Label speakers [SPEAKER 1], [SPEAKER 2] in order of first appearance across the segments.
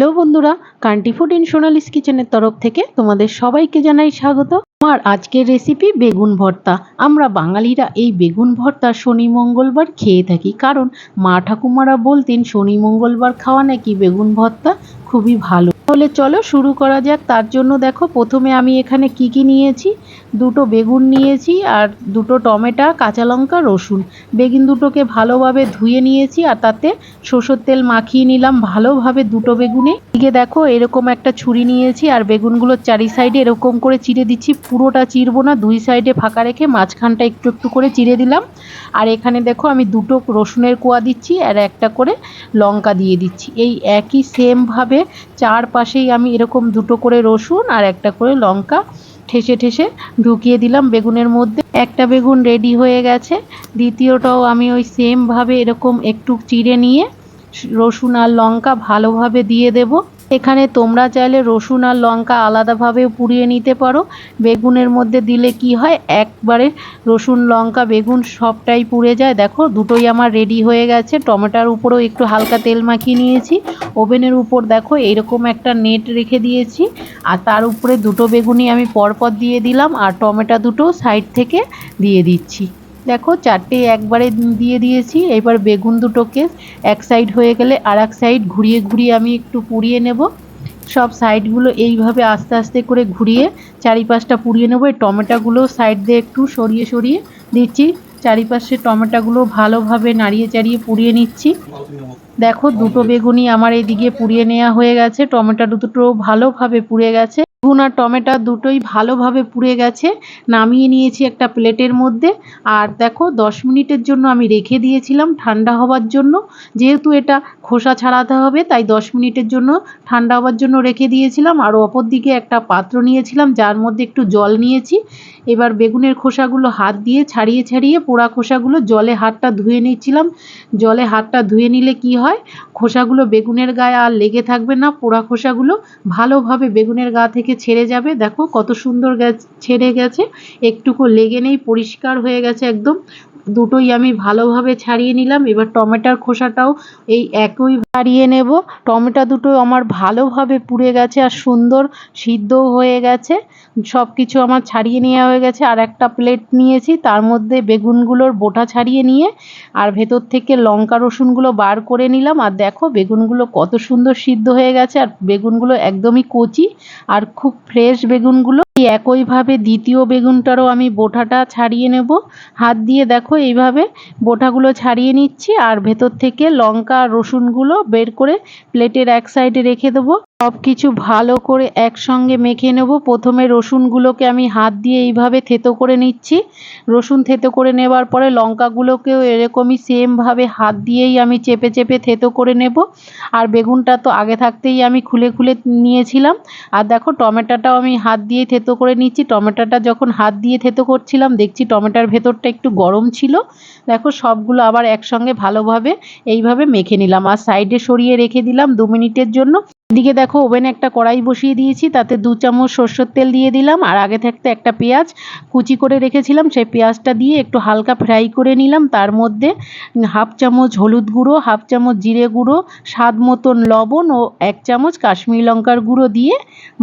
[SPEAKER 1] Hello বন্ধুরা, country food in Sonali's কিচেনের তরফ থেকে তোমাদের সবাইকে জানাই স্বাগত। আমার আজকের রেসিপি বেগুন ভর্তা। আমরা বাঙালিরা এই বেগুন ভর্তা শনি মঙ্গলবার খেয়ে থাকি, কারণ মা ঠাকুমারা বলতেন শনি মঙ্গলবার খাওয়া নাকি বেগুন ভর্তা খুবই ভালো। তাহলে চলো শুরু করা যাক। তার জন্য দেখো, প্রথমে আমি এখানে কি নিয়েছি। দুটো বেগুন নিয়েছি আর দুটো টমেটো, কাঁচা লঙ্কা, রসুন। বেগুন দুটোকে ভালোভাবে ধুয়ে নিয়েছি আর তাতে সরষের তেল মাখিয়ে নিলাম ভালোভাবে দুটো বেগুনে। এদিকে দেখো, এরকম একটা ছুরি নিয়েছি আর বেগুনগুলোর চারি সাইডে এরকম করে চিড়ে দিচ্ছি। পুরোটা চিরবো না, দুই সাইডে ফাঁকা রেখে মাঝখানটা একটু একটু করে চিড়ে দিলাম। আর এখানে দেখো, আমি দুটো রসুনের কোয়া দিচ্ছি আর একটা করে লঙ্কা দিয়ে দিচ্ছি। এই একই সেমভাবে চারপাশেই আমি এরকম দুটো করে রসুন আর একটা করে লঙ্কা ঠেসে ঠেসে ঢুকিয়ে দিলাম বেগুনের মধ্যে। একটা বেগুন রেডি হয়ে গেছে, দ্বিতীয়টাও আমি ওই সেমভাবে এরকম একটু চিড়ে নিয়ে রসুন আর লঙ্কা ভালোভাবে দিয়ে দেব। এখানে তোমরা চাইলে রসুন আর লঙ্কা আলাদাভাবেও পুড়িয়ে নিতে পারো। বেগুনের মধ্যে দিলে কি হয়, একবারে রসুন লঙ্কা বেগুন সবটাই পুড়ে যায়। দেখো, দুটোই আমার রেডি হয়ে গেছে। টমেটোর উপরেও একটু হালকা তেল মাখিয়ে নিয়েছি। ওভেনের উপর দেখো এইরকম একটা নেট রেখে দিয়েছি আর তার উপরে দুটো বেগুনই আমি পরপর দিয়ে দিলাম আর টমেটো দুটো সাইড থেকে দিয়ে দিচ্ছি। দেখো, চারটে একবারে দিয়ে দিয়েছি। এবার বেগুন দুটোকে এক সাইড হয়ে গেলে আর এক সাইড ঘুরিয়ে ঘুরিয়ে আমি একটু পুড়িয়ে নেব। সব সাইডগুলো এইভাবে আস্তে আস্তে করে ঘুরিয়ে চারিপাশটা পুড়িয়ে নেব। এই টমেটোগুলো সাইড দিয়ে একটু সরিয়ে সরিয়ে দিচ্ছি। চারিপাশে টমেটোগুলো ভালোভাবে নাড়িয়ে চাড়িয়ে পুড়িয়ে নিচ্ছি। দেখো, দুটো বেগুনই আমার এইদিকে পুড়িয়ে নেওয়া হয়ে গেছে। টমেটো দুটো ভালোভাবে পুড়ে গেছে। বেগুন আর টমেটো দুটোই ভালোভাবে পুড়ে গেছে। নামিয়ে নিয়েছি একটা প্লেটের মধ্যে। আর দেখো, 10 মিনিটের জন্য আমি রেখে দিয়েছিলাম ঠান্ডা হওয়ার জন্য। যেহেতু এটা খোসা ছাড়াতে হবে, তাই 10 মিনিটের জন্য ঠান্ডা হওয়ার জন্য রেখে দিয়েছিলাম। আর অপর দিকে একটা পাত্র নিয়েছিলাম, যার মধ্যে একটু জল নিয়েছি। এবার বেগুনের খোসাগুলো হাত দিয়ে ছাড়িয়ে ছাড়িয়ে পোড়া খোসাগুলো জলে হাতটা ধুয়ে নিচ্ছিলাম। জলে হাতটা ধুয়ে নিলে কি হয়, খোসাগুলো বেগুনের গায়ে আর লেগে থাকবে না। পোড়া খোসাগুলো ভালোভাবে বেগুনের গা থেকে ছেড়ে যাবে। দেখো কত সুন্দর ছেড়ে গেছে, একটুকু লেগে নেই, পরিষ্কার হয়ে গেছে একদম। দুটোই আমি ভালোভাবে ছাড়িয়ে নিলাম। এবার টমেটোর খোসাটাও এই একই ছাড়িয়ে নেব। টমেটো দুটো আমার ভালোভাবে পুড়ে গেছে আর সুন্দর সিদ্ধও হয়ে গেছে। সব কিছু আমার ছাড়িয়ে নেওয়া হয়ে গেছে। আর একটা প্লেট নিয়েছি, তার মধ্যে বেগুনগুলোর বোটা ছাড়িয়ে নিয়ে আর ভেতর থেকে লঙ্কা রসুনগুলো বার করে নিলাম। আর দেখো, বেগুনগুলো কত সুন্দর সিদ্ধ হয়ে গেছে আর বেগুনগুলো একদমই কচি আর খুব ফ্রেশ বেগুনগুলো। একইভাবে দ্বিতীয় বেগুনটারও আমি বোটাটা ছাড়িয়ে নেব হাত দিয়ে। দেখো, এইভাবে বোটাগুলো ছাড়িয়ে নিচ্ছি আর ভেতর থেকে লঙ্কা রসুনগুলো বের করে প্লেটের এক সাইডে রেখে দেবো। সব কিছু ভালো করে একসঙ্গে মেখে নেব। প্রথমে রসুনগুলোকে আমি হাত দিয়ে এইভাবে থেতো করে নিচ্ছি। রসুন থেতো করে নেবার পরে লঙ্কাগুলোকেও এরকমই সেমভাবে হাত দিয়েই আমি চেপে চেপে থেতো করে নেব। আর বেগুনটা তো আগে থাকতেই আমি খুলে খুলে নিয়েছিলাম। আর দেখো, টমেটোটাও আমি হাত দিয়ে থেতো করে নিচ্ছি। টমেটোটা যখন হাত দিয়ে থেতো করছিলাম, দেখছি টমেটোর ভেতরটা একটু গরম ছিল। দেখো, সবগুলো আবার একসঙ্গে ভালোভাবে এইভাবে মেখে নিলাম আর সাইডে সরিয়ে রেখে দিলাম 2 মিনিটের জন্য। এদিকে দেখো, ওভেনে একটা কড়াই বসিয়ে দিয়েছি, তাতে 2 চামচ সরষের তেল দিয়ে দিলাম আর আগে থাকতে একটা পেঁয়াজ কুচি করে রেখেছিলাম, সেই পেঁয়াজটা দিয়ে একটু হালকা ফ্রাই করে নিলাম। তার মধ্যে 1/2 চামচ হলুদ গুঁড়ো, 1/2 চামচ জিরে গুঁড়ো, স্বাদ মতন লবণ ও 1 চামচ কাশ্মীরি লঙ্কার গুঁড়ো দিয়ে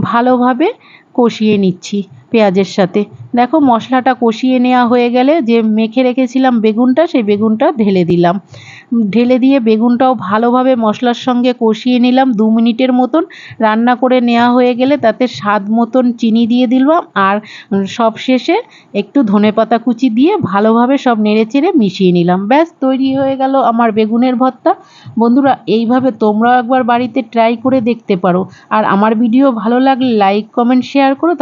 [SPEAKER 1] ভালোভাবে কষিয়ে নিচ্ছি পেঁয়াজের সাথে। দেখো, মশলাটা কষিয়ে নেওয়া হয়ে গেলে যে মেখে রেখেছিলাম বেগুনটা, সেই বেগুনটা ঢেলে দিলাম। ঢেলে দিয়ে বেগুনটাও ভালোভাবে মশলার সঙ্গে কষিয়ে নিলাম। 2 মিনিটের মতন রান্না করে নেওয়া হয়ে গেলে তাতে স্বাদ মতন চিনি দিয়ে দিলাম আর সব শেষে একটু ধনেপাতা কুচি দিয়ে ভালোভাবে সব নেড়েচেড়ে মিশিয়ে নিলাম। ব্যাস, তৈরি হয়ে গেল আমার বেগুনের ভর্তা। বন্ধুরা, এইভাবে তোমরাও একবার বাড়িতে ট্রাই করে দেখতে পারো। আর আমার ভিডিও ভালো লাগলে লাইক কমেন্ট শেয়ার করো।